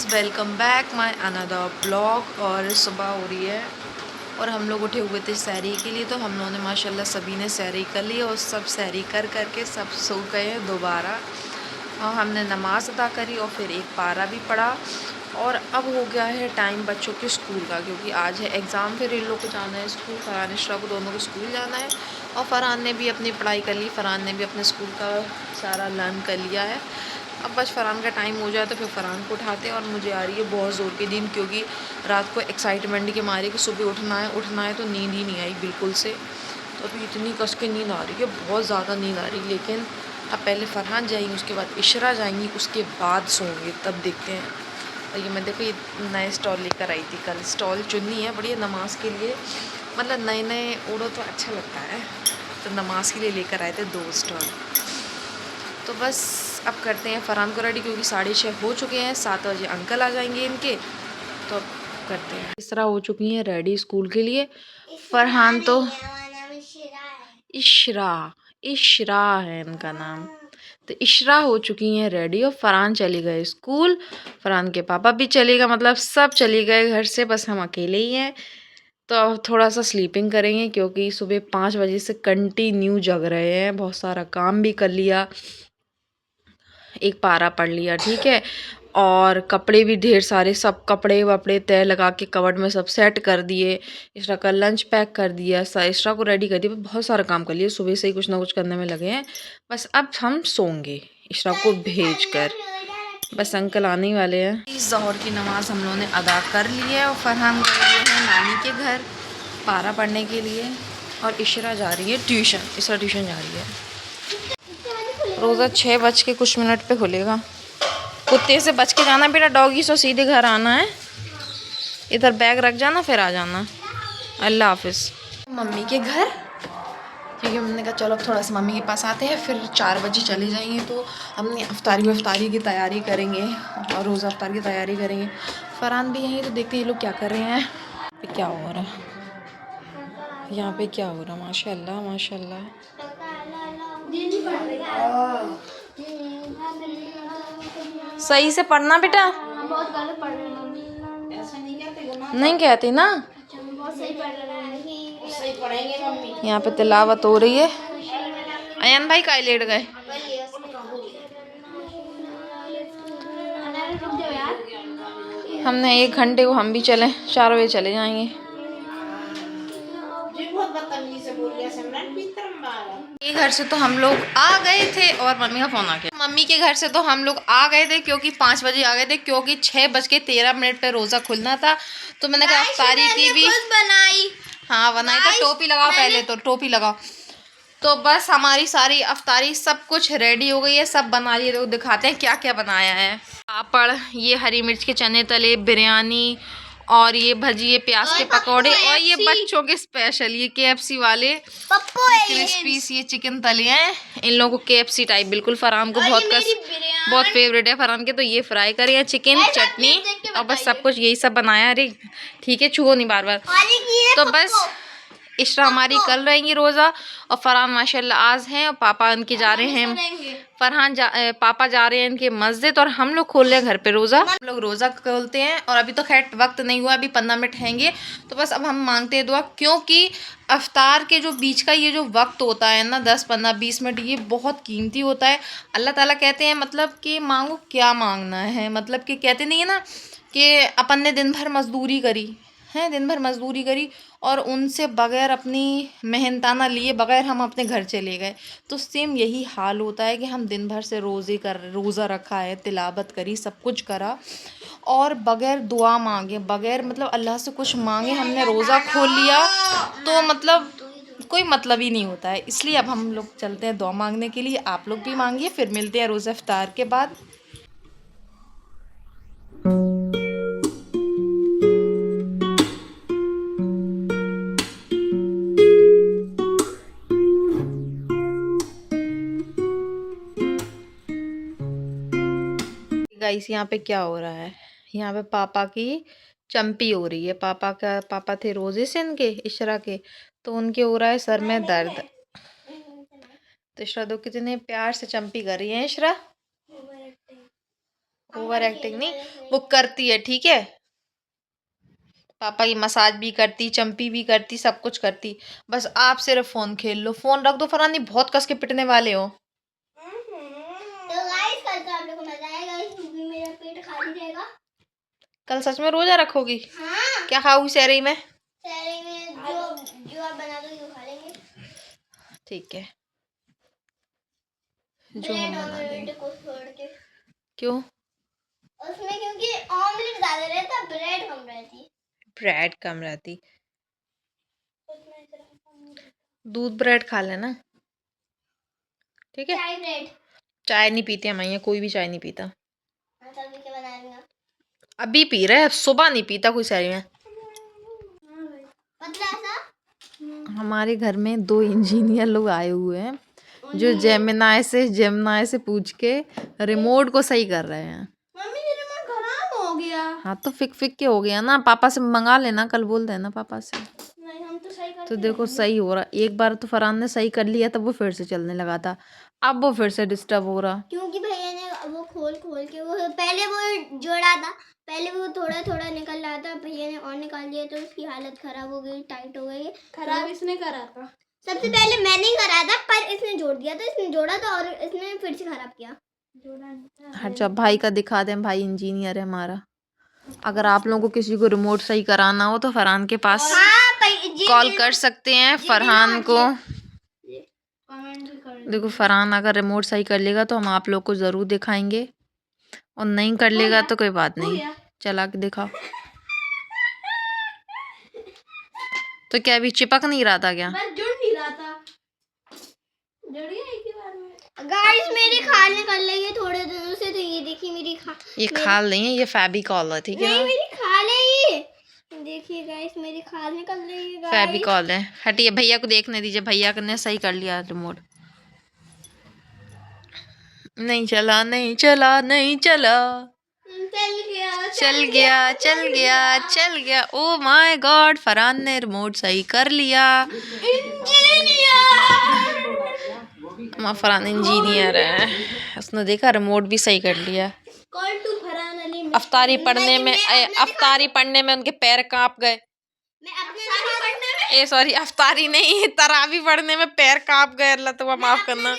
Welcome back my another blog. और सुबह हो रही है और हम लोग उठे हुए थे सैरी के लिए। तो हम लोगों ने माशाल्लाह सभी ने सैरी कर ली और सब सैरी कर के सब सो गए हैं दोबारा। और हमने नमाज़ अदा करी और फिर एक पारा भी पढ़ा। और अब हो गया है टाइम बच्चों के स्कूल का, क्योंकि आज है एग्ज़ाम। फिर इन लोग को जाना है स्कूल, फ़रहान इशरा को दोनों को स्कूल जाना है। और फ़रहान ने भी अपनी पढ़ाई कर ली, फ़रहान ने भी अपने स्कूल का सारा लर्न कर लिया है। अब बस फ़रहान का टाइम हो जाए तो फिर फ़रहान को उठाते हैं। और मुझे आ रही है बहुत ज़ोर की नींद, क्योंकि रात को एक्साइटमेंट के मारे कि सुबह उठना है तो नींद ही नहीं आई बिल्कुल से। तो अभी इतनी कस के नींद आ रही है, बहुत ज़्यादा नींद आ रही है। लेकिन अब पहले फ़रहान जाएंगी, उसके बाद इशरा जाएंगी, उसके बाद सोएंगे, तब देखते हैं। और ये मैं देखो ये नए स्टॉल लेकर आई थी, कल स्टॉल चुनी है बढ़िया नमाज के लिए। मतलब नए नए ओढ़ो तो अच्छा लगता है, तो नमाज के लिए लेकर आए थे 2 स्टॉल। तो बस अब करते हैं फ़रहान को रेडी, क्योंकि 6:30 हो चुके हैं, 7 बजे अंकल आ जाएंगे इनके। तो अब करते हैं। इस तरह हो चुकी हैं रेडी स्कूल के लिए। फ़रहान तो इशरा इशरा है इनका नाम। तो इशरा हो चुकी हैं रेडी और फ़रहान चले गए स्कूल। फ़रहान के पापा भी चले गए, मतलब सब चले गए घर से, बस हम अकेले ही हैं। तो अब थोड़ा सा स्लीपिंग करेंगे, क्योंकि सुबह 5 बजे से कंटिन्यू जग रहे हैं। बहुत सारा काम भी कर लिया, एक पारा पढ़ लिया, ठीक है। और कपड़े भी ढेर सारे, सब कपड़े वपड़े तय लगा के कवर्ड में सब सेट कर दिए। इशरा का लंच पैक कर दिया, इशरा को रेडी कर दिया। बहुत सारा काम कर लिया, सुबह से ही कुछ ना कुछ करने में लगे हैं। बस अब हम सोंगे इशरा को भेज कर। बस अंकल आने ही वाले हैं। ज़ोहर की नमाज़ हम लोगों ने अदा कर ली है और फ़रहान गए हुए हैं नानी के घर पारा पढ़ने के लिए। और इशरा जा रही है ट्यूशन, इशरा ट्यूशन जा रही है। रोज़ा 6:00 पे खुलेगा। कुत्ते से बच के जाना बेटा, डॉगी से सीधे घर आना है। इधर बैग रख जाना, फिर आ जाना। अल्लाह हाफिज़। मम्मी के घर, क्योंकि हमने कहा चलो अब थोड़ा सा मम्मी के पास आते हैं, फिर 4 बजे चले जाएंगे। तो हमने अफ्तारी की तैयारी करेंगे और रोज़ा अफ्तार की तैयारी करेंगे। फ़रहान भी यहीं, तो देखते हैं ये लोग क्या कर रहे हैं। क्या हो रहा है यहाँ पे, क्या हो रहा है? माशाल्लाह माशाल्लाह। सही से पढ़ना बेटा। बहुत गलत पढ़ रहे मम्मी। ऐसा नहीं कहती ना। बहुत सही पढ़ रहे, सही पढ़ेंगे मम्मी। यहाँ पे तिलावत हो रही है। अयन भाई काहे लेट गए? हमने 1 घंटे को हम भी चले, 4 बजे चले जाएंगे। ये घर से तो हम लोग आ गए थे और मम्मी का फोन आ गया। मम्मी के घर से तो हम लोग आ गए थे, क्योंकि 5 बजे आ गए थे, क्योंकि 6:13 पे रोजा खुलना था। तो मैंने कहा अफ्तारी की भी बनाई। हाँ बनाई, तो टोपी लगाओ पहले, तो टोपी लगाओ। तो बस हमारी सारी अफ्तारी सब कुछ रेडी हो गई है, सब बना लिए। तो दिखाते हैं क्या क्या बनाया है। पापड़, ये हरी मिर्च के चने तले, बिरयानी, और ये भजिए प्याज के पकौड़े, और ये बच्चों के स्पेशल ये KFC वाले क्रिस्पीस, ये चिकन तले हैं। इन लोगों को KFC टाइप बिल्कुल। फ़रहान को बहुत फेवरेट है फ़रहान के। तो ये फ्राई करे हैं, चिकन चटनी और बस सब कुछ यही सब बनाया। अरे ठीक है, छुओ नहीं बार बार। तो बस इशरा हमारी कल रहेंगी रोज़ा, और फ़रहान माशाल्लाह आज हैं। और पापा इनके जा रहे हैं, पापा जा रहे हैं इनके मस्जिद, और हम लोग खोल रहे हैं घर पे रोज़ा। हम लोग रोज़ा खोलते हैं, और अभी तो खैर वक्त नहीं हुआ, अभी 15 मिनट हैंगे। तो बस अब हम मांगते हैं दुआ, क्योंकि अफ्तार के जो बीच का ये जो वक्त होता है ना, 10, 15, 20 मिनट, ये बहुत कीमती होता है। अल्लाह ताला कहते हैं मतलब कि मांगो क्या मांगना है, मतलब कि कहते नहीं है ना कि अपन ने दिन भर मजदूरी करी है, दिन भर मजदूरी करी, और उनसे बग़ैर अपनी मेहनताना लिए बग़ैर हम अपने घर चले गए। तो सेम यही हाल होता है कि हम दिन भर से रोज़ा रखा है, तिलावत करी, सब कुछ करा, और बग़ैर दुआ मांगे, बग़ैर मतलब अल्लाह से कुछ मांगे हमने रोज़ा खोल लिया, तो मतलब कोई मतलब ही नहीं होता है। इसलिए अब हम लोग चलते हैं दुआ मांगने के लिए। आप लोग भी मांगिए, फिर मिलते हैं रोज़ा इफ्तार के बाद। गाइस यहाँ पे क्या हो रहा है, यहाँ पे पापा की चंपी हो रही है। पापा थे रोजे से इनके, इशरा के, तो उनके हो रहा है सर में दर्द। तो इशरा दो कितने प्यार से चंपी कर रही है इशरा। ओवर एक्टिंग नहीं, वो करती है, ठीक है। पापा की मसाज भी करती, चंपी भी करती, सब कुछ करती। बस आप सिर्फ फोन खेल लो। फोन रख दो फरहानी, बहुत कस के पिटने वाले हो। तो गाइस कल तो आप लोगों को मजा आएगा, क्योंकि मेरा पेट खाली रहेगा। कल सच में रोजा रखोगी? हाँ। क्या खाओगी सहरी में? सहरी में जो आप बना दोगे वो खा लेंगे। ठीक है, जो ब्रेड हम बना देंगे। ऑमलेट को छोड़ के। क्यों? उसमें क्योंकि ऑमलेट ज्यादा रहता, ब्रेड कम रहती। ब्रेड कम रहती, दूध ब्रेड खा लेना, ठीक है। चाय ब्रेड। चाय नहीं पीते हम यहाँ, कोई भी चाय नहीं पीता। तभी क्या बना रही हैं? अभी पी रहे हैं, सुबह नहीं पीता कोई सहरी में। पतला सा। हमारे घर में 2 इंजीनियर लोग आए हुए हैं जो जेमिनाई से पूछ के रिमोट को सही कर रहे हैं। मम्मी ये रिमोट खराब हो गया। हाँ तो फिक के हो गया ना, पापा से मंगा लेना, कल बोल देना पापा से। नहीं हम तो सही करते तो देखो सही हो रहा, एक बार तो फरहान ने सही कर लिया तब वो फिर से चलने लगा था, अब वो फिर से डिस्टर्ब हो रहा। क्योंकि भैया ने वो खोल के वो पहले वो जोड़ा था, पहले वो थोड़ा थोड़ा निकल रहा था, भैया ने और निकाल दिया तो उसकी हालत खराब हो गई, टाइट हो गई। खराब तो इसने करा था, सबसे पहले मैंने करा था, पर इसने जोड़ दिया था, इसने जोड़ा था और इसने फिर से खराब किया। हर जब भाई का दिखा दें, भाई इंजीनियर है हमारा। अगर आप लोगों को किसी को रिमोट सही कराना हो तो फरहान के पास कॉल कर सकते हैं। फरहान को देखो, फरहान अगर रिमोट सही कर लेगा तो हम आप लोग को जरूर दिखाएंगे, और नहीं कर लेगा तो कोई बात नहीं, चला के दिखाओ। तो क्या अभी चिपक नहीं रहा था क्या? बस जुड़ नहीं रहा था, जुड़ गया एक ही बार में। गाइस मेरी खाल निकल रही है थोड़े दिनों से, तो ये देखिए मेरी ये खाल नहीं है, ये फेविकॉल है, ठीक है नहीं ना? मेरी खाल है ये, देखिए गाइस मेरी खाल निकल रही है गाइस। फेविकॉल है, हटिए, भैया को देखने दीजिए, भैया ने सही कर लिया रिमोट। नहीं चला, नहीं चला, नहीं चला, चल गया। ओ माय गॉड, फरहान ने रिमोट सही कर लिया। फरहान इंजीनियर है, उसने देखा रिमोट भी सही कर लिया। अफ्तारी पढ़ने में उनके पैर कांप गए। सॉरी, अफ्तारी नहीं, तरावी पढ़ने में पैर कांप गए, अल्लाह तुम्हें माफ करना।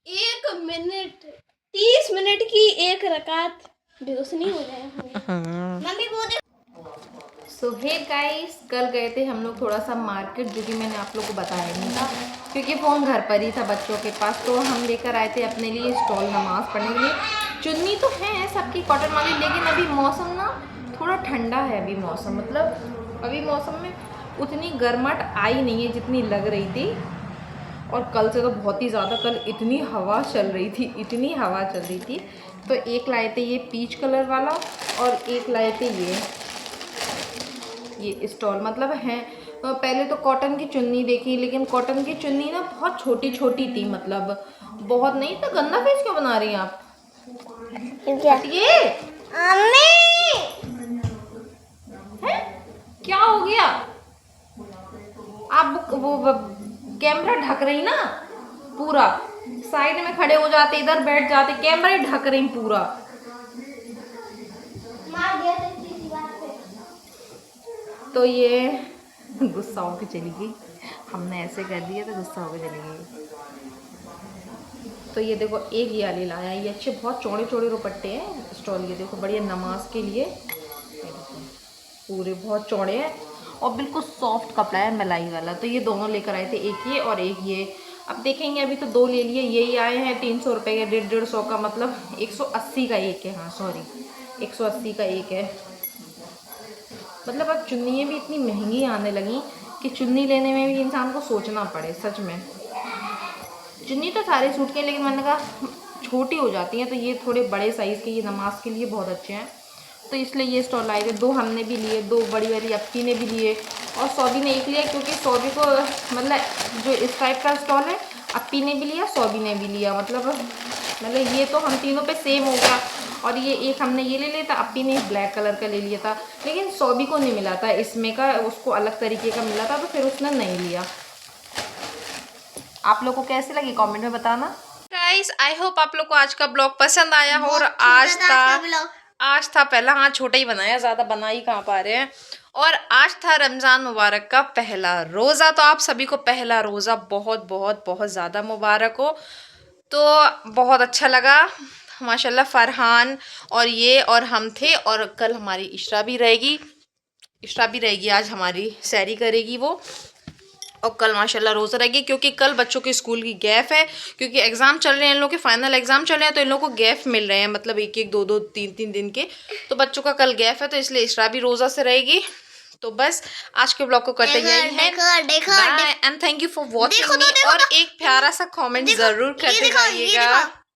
1 मिनट 30 मिनट की एक रकात बेहोश नहीं हो जाए। मम्मी वो सो हे गाइस, कल गए थे हम लोग थोड़ा सा मार्केट, जो कि मैंने आप लोग को बताया नहीं था क्योंकि फ़ोन घर पर ही था बच्चों के पास। तो हम लेकर आए थे अपने लिए स्टॉल नमाज़ पढ़ने के लिए। चुन्नी तो है सबकी कॉटन वाली, लेकिन अभी मौसम ना थोड़ा ठंडा है। अभी मौसम मतलब अभी मौसम में उतनी गर्माहट आई नहीं है जितनी लग रही थी, और कल से तो बहुत ही ज़्यादा, कल इतनी हवा चल रही थी। तो एक लाए थे ये पीच कलर वाला, और एक लाए थे ये स्टॉल, मतलब हैं। पहले तो कॉटन की चुन्नी देखी, लेकिन कॉटन की चुन्नी ना बहुत छोटी छोटी थी, मतलब बहुत नहीं। तो गंदा फेस क्यों बना रही हैं आप? ये क्या हो गया? आप वो कैमरा ढक रही ना पूरा, साइड में खड़े हो जाते, इधर बैठ जाते, कैमरा ही ढक रही पूरा। तो ये गुस्सा होकर चली गई, हमने ऐसे कर दिया तो गुस्सा होकर चली गई। तो ये देखो, एक ये वाली लाया, ये अच्छे बहुत चौड़े चौड़े दुपट्टे हैं स्टॉल। ये देखो बढ़िया नमाज के लिए, पूरे बहुत चौड़े हैं और बिल्कुल सॉफ्ट कपड़ा है, मलाई वाला। तो ये दोनों लेकर आए थे, एक ये और एक ये। अब देखेंगे, अभी तो 2 ले लिए, यही आए हैं 300 रुपये के, 150 का, मतलब 180 का एक है। हाँ सॉरी, 180 का एक है। मतलब अब चुन्नियाँ भी इतनी महंगी आने लगी कि चुन्नी लेने में भी इंसान को सोचना पड़े। सच में चुन्नी तो सारे सूट के, लेकिन मैंने कहा छोटी हो जाती हैं, तो ये थोड़े बड़े साइज़ के, ये नमाज के लिए बहुत अच्छे हैं। तो इसलिए ये स्टॉल लाए थे। 2 हमने भी लिए, 2 बड़ी वाली अप्पी ने भी लिए, और सौबी ने एक लिया, क्योंकि सौबी को मतलब जो इस टाइप का स्टॉल है, अप्पी ने भी लिया, सौबी ने भी लिया। मतलब ये तो हम तीनों पे सेम हो गया। और ये एक हमने ये ले लिया था, अप्पी ने ब्लैक कलर का ले लिया था, लेकिन सौबी को नहीं मिला था इसमें का, उसको अलग तरीके का मिला था, तो फिर उसने नहीं लिया। आप लोग को कैसे लगी कमेंट में बताना। गाइस, आई होप आप लोग को आज का ब्लॉग पसंद आया हो। और आज था पहला, हाँ छोटा ही बनाया, ज्यादा बना ही कहाँ पा रहे हैं। और आज था रमजान मुबारक का पहला रोजा, तो आप सभी को पहला रोजा बहुत बहुत बहुत ज्यादा मुबारक हो। तो बहुत अच्छा लगा माशाल्लाह। फरहान और ये और हम थे, और कल हमारी इशरा भी रहेगी, आज हमारी सैरी करेगी वो। और कल माशाल्लाह रोज़ा रहेगी, क्योंकि कल बच्चों के स्कूल की गैप है, क्योंकि एग्ज़ाम चल रहे हैं, इन लोगों के फाइनल एग्ज़ाम चल रहे हैं, तो इन लोगों को गैप मिल रहे हैं, मतलब 1-1, 2-2, 3-3 दिन के। तो बच्चों का कल गैप है, तो इसलिए इशरा भी रोज़ा से रहेगी। तो बस आज के ब्लॉग को करते यही है, bye and thank you for watching me. और एक प्यारा सा कमेंट ज़रूर करते जाइएगा।